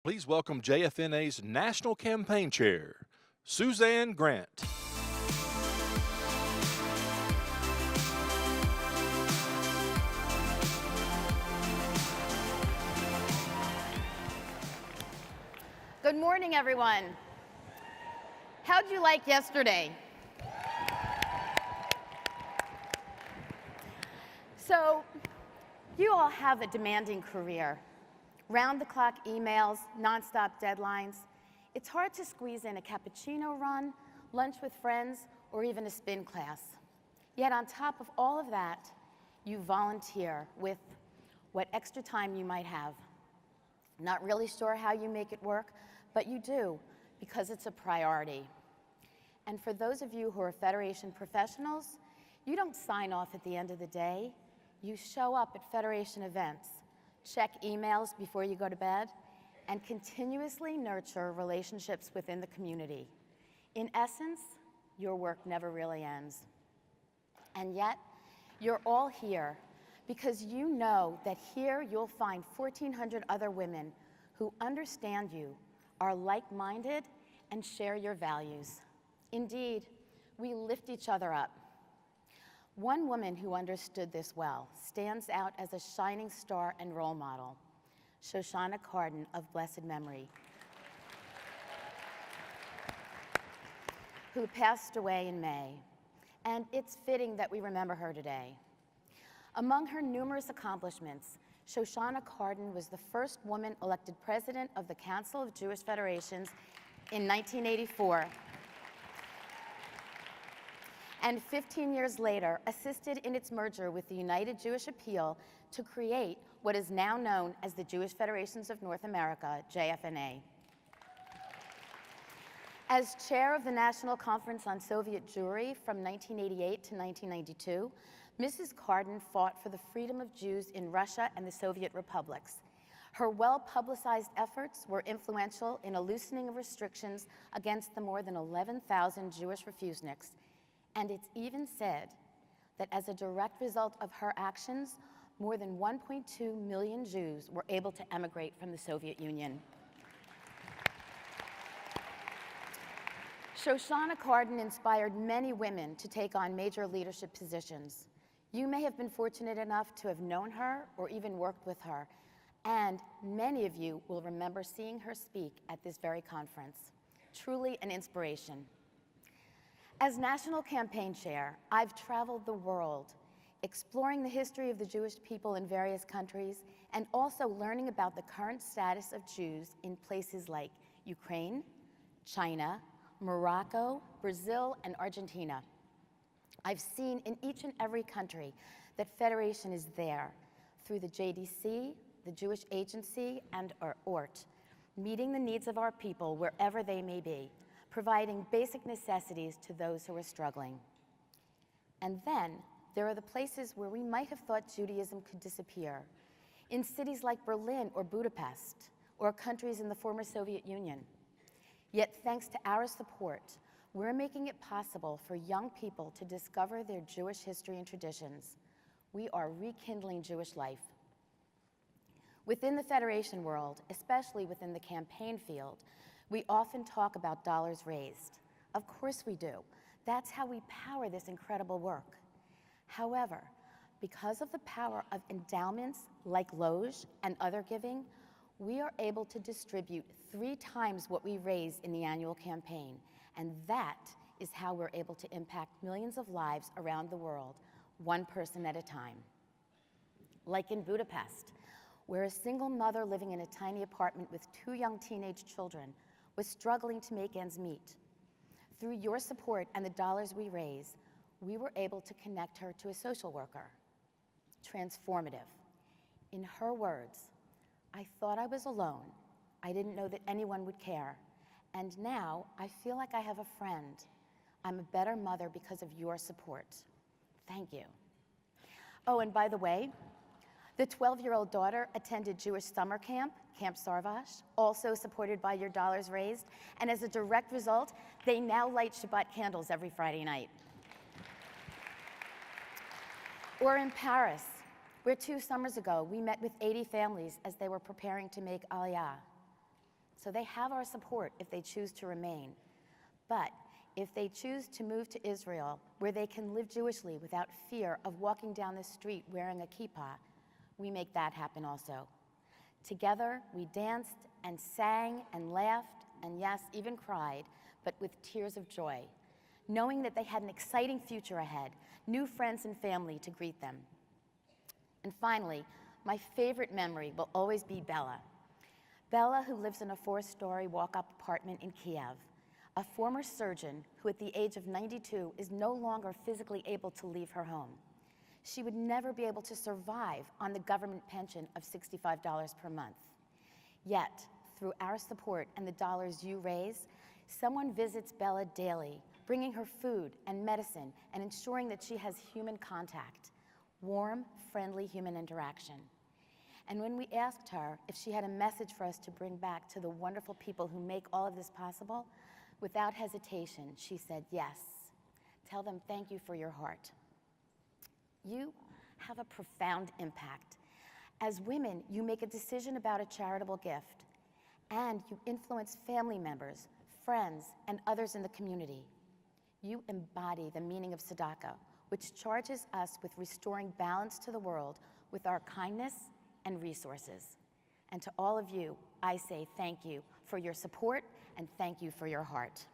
Please welcome JFNA's National Campaign Chair, Suzanne Grant. Good morning, everyone. How'd you like yesterday? So, you all have a demanding career. Round-the-clock emails, nonstop deadlines. It's hard to squeeze in a cappuccino run, lunch with friends, or even a spin class. Yet on top of all of that, you volunteer with what extra time you might have. Not really sure how you make it work, but you do, because it's a priority. And for those of you who are Federation professionals, you don't sign off at the end of the day. You show up at Federation events, check emails before you go to bed, and continuously nurture relationships within the community. In essence, your work never really ends. And yet, you're all here because you know that here you'll find 1,400 other women who understand you, are like-minded, and share your values. Indeed, we lift each other up. One woman who understood this well stands out as a shining star and role model, Suzanne Barton of blessed memory, who passed away in May, and it's fitting that we remember her today. Among her numerous accomplishments, Suzanne Barton was the first woman elected president of the Council of Jewish Federations in 1984. And 15 years later, assisted in its merger with the United Jewish Appeal to create what is now known as the Jewish Federations of North America, JFNA. As chair of the National Conference on Soviet Jewry from 1988 to 1992, Mrs. Barton fought for the freedom of Jews in Russia and the Soviet republics. Her well-publicized efforts were influential in a loosening of restrictions against the more than 11,000 Jewish refuseniks. And it's even said that as a direct result of her actions, more than 1.2 million Jews were able to emigrate from the Soviet Union. Suzanne Barton inspired many women to take on major leadership positions. You may have been fortunate enough to have known her or even worked with her, and many of you will remember seeing her speak at this very conference. Truly an inspiration. As National Campaign Chair, I've traveled the world, exploring the history of the Jewish people in various countries, and also learning about the current status of Jews in places like Ukraine, China, Morocco, Brazil, and Argentina. I've seen in each and every country that Federation is there through the JDC, the Jewish Agency, and our ORT, meeting the needs of our people wherever they may be, providing basic necessities to those who are struggling. And then there are the places where we might have thought Judaism could disappear, in cities like Berlin or Budapest, or countries in the former Soviet Union. Yet thanks to our support, we're making it possible for young people to discover their Jewish history and traditions. We are rekindling Jewish life. Within the Federation world, especially within the campaign field, we often talk about dollars raised. Of course we do. That's how we power this incredible work. However, because of the power of endowments like ILOJC and other giving, we are able to distribute 3 times what we raise in the annual campaign. And that is how we're able to impact millions of lives around the world, one person at a time. Like in Budapest, where a single mother living in a tiny apartment with 2 young teenage children was struggling to make ends meet. Through your support and the dollars we raise, we were able to connect her to a social worker. Transformative. In her words, "I thought I was alone. I didn't know that anyone would care. And now I feel like I have a friend. I'm a better mother because of your support. Thank you." Oh, and by the way, the 12-year-old daughter attended Jewish summer camp, Camp Sarvash, also supported by your dollars raised, and as a direct result, they now light Shabbat candles every Friday night. Or in Paris, where 2 summers ago we met with 80 families as they were preparing to make Aliyah. So they have our support if they choose to remain. But if they choose to move to Israel, where they can live Jewishly without fear of walking down the street wearing a kippah, we make that happen also. Together, we danced and sang and laughed and, yes, even cried, but with tears of joy, knowing that they had an exciting future ahead, new friends and family to greet them. And finally, my favorite memory will always be Bella. Bella, who lives in a 4-story walk-up apartment in Kiev, a former surgeon who at the age of 92 is no longer physically able to leave her home. She would never be able to survive on the government pension of $65 per month. Yet, through our support and the dollars you raise, someone visits Bella daily, bringing her food and medicine and ensuring that she has human contact, warm, friendly human interaction. And when we asked her if she had a message for us to bring back to the wonderful people who make all of this possible, without hesitation, she said, yes. Tell them thank you for your heart. You have a profound impact. As women, you make a decision about a charitable gift, and you influence family members, friends, and others in the community. You embody the meaning of tzedakah, which charges us with restoring balance to the world with our kindness and resources. And to all of you, I say thank you for your support and thank you for your heart.